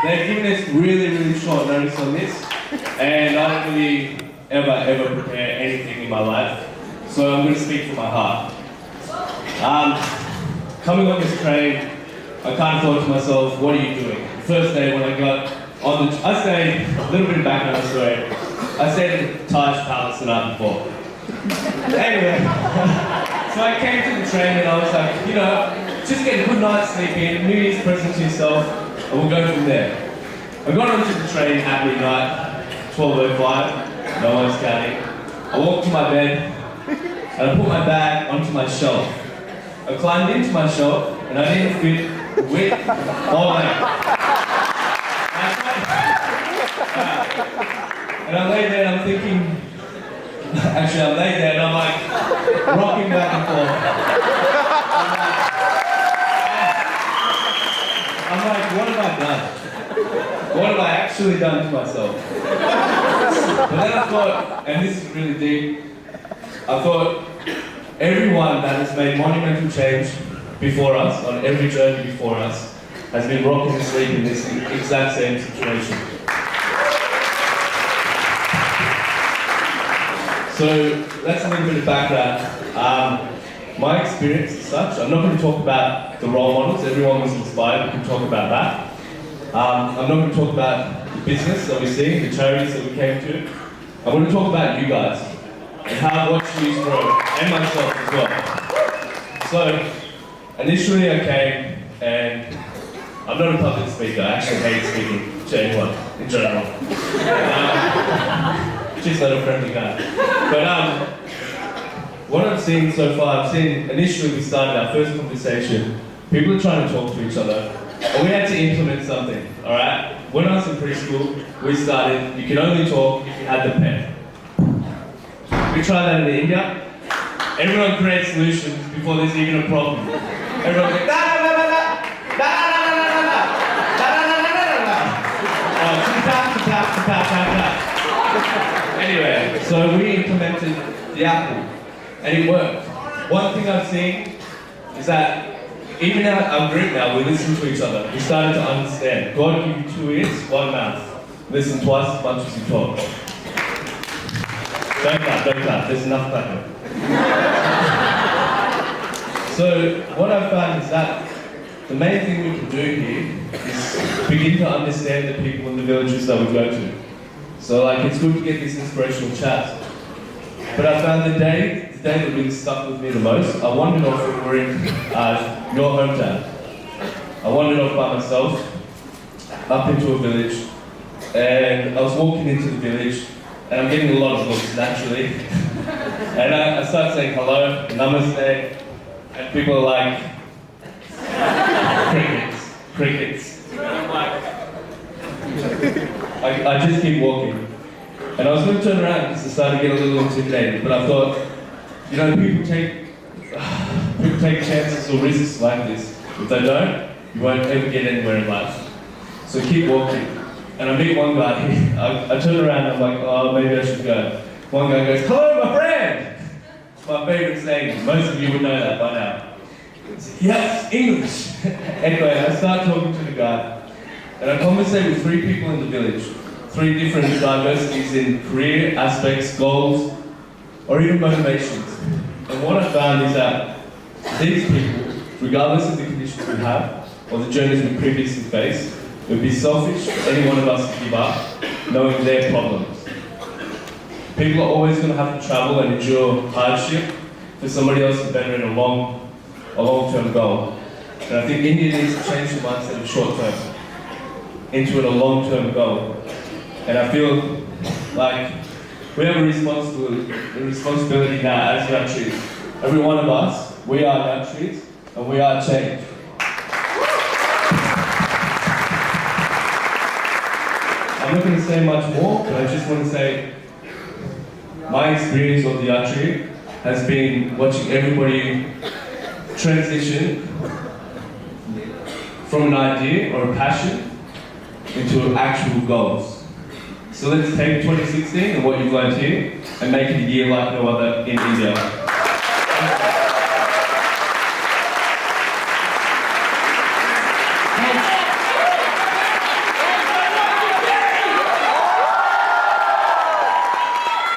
they've given us really short notice on this, and I don't really ever prepare anything in my life, so I'm going to speak from my heart. Coming on this train, I kind of thought to myself, what are you doing? The first day when I got on I stayed, a little bit of background story, I stayed at Taj Palace the night before. Anyway, so I came to the train and I was like, you know, just get a good night's sleep in, New Year's present to yourself, and we'll go from there. I got onto the train at midnight, 12:05, no one's counting. I walked to my bed, and I put my bag onto my shelf. I climbed into my shelf, and I didn't fit width or length. And I lay there and I'm thinking, actually I lay there and I'm like, rocking back and forth. I'm like, what have I done? What have I actually done to myself? But then I thought, and this is really deep, I thought, everyone that has made monumental change before us, on every journey before us, has been rocking and sleep in this exact same situation. So that's a little bit of background. My experience is such, I'm not going to talk about the role models, everyone was inspired, we can talk about that. I'm not going to talk about the business that we're seeing, the charities that we came to. I want to talk about you guys, and how I've watched you grow, and myself as well. So, initially I came, and I'm not a public speaker, I actually hate speaking to anyone, in general. Just not a friendly guy. But what I've seen so far, I've seen initially we started our first conversation, people are trying to talk to each other, and we had to implement something, alright? When I was in preschool, we started, you can only talk if you had the pen. We tried that in India. Everyone creates solutions before there's even a problem. Everyone's like, da da da da da, da da da da da, da da da da da da. Anyway, so we implemented the Yatri, and it worked. One thing I've seen is that even our group now, we listen to each other. We started to understand. God give you 2 ears, 1 mouth. Listen twice as much as you talk. Don't clap, there's enough clapping. So what I've found is that the main thing we can do here is begin to understand the people in the villages that we go to. So like, it's good to get this inspirational chat. But I found the day that really stuck with me the most, I wandered off when we were in your hometown. I wandered off by myself, up into a village, and I was walking into the village, and I'm getting a lot of looks naturally. And I started saying hello, namaste, and people are like, crickets. And I'm like, I just keep walking. And I was going to turn around because I started to get a little intimidated, but I thought, you know, people take chances or risks like this. If they don't, you won't ever get anywhere in life. So keep walking. And I meet one guy, I turn around and I'm like, oh, maybe I should go. One guy goes, hello, my friend! It's my favourite saying, most of you would know that by now. Yes, English! Anyway, I start talking to the guy, and I conversate with 3 people in the village. 3 different diversities in career, aspects, goals, or even motivations. And what I found is that these people, regardless of the conditions we have, or the journeys we previously faced, it would be selfish for any one of us to give up, knowing their problems. People are always going to have to travel and endure hardship for somebody else to better in a long-term goal. And I think India needs to change the mindset of short-term into a long-term goal. And I feel like we have a responsibility now as Yatris. Every one of us, we are Yatris, and we are change. I'm not going to say much more, but I just want to say my experience of the Yatri has been watching everybody transition from an idea or a passion into actual goals. So let's take 2016 and what you've learned here and make it a year like no other in India.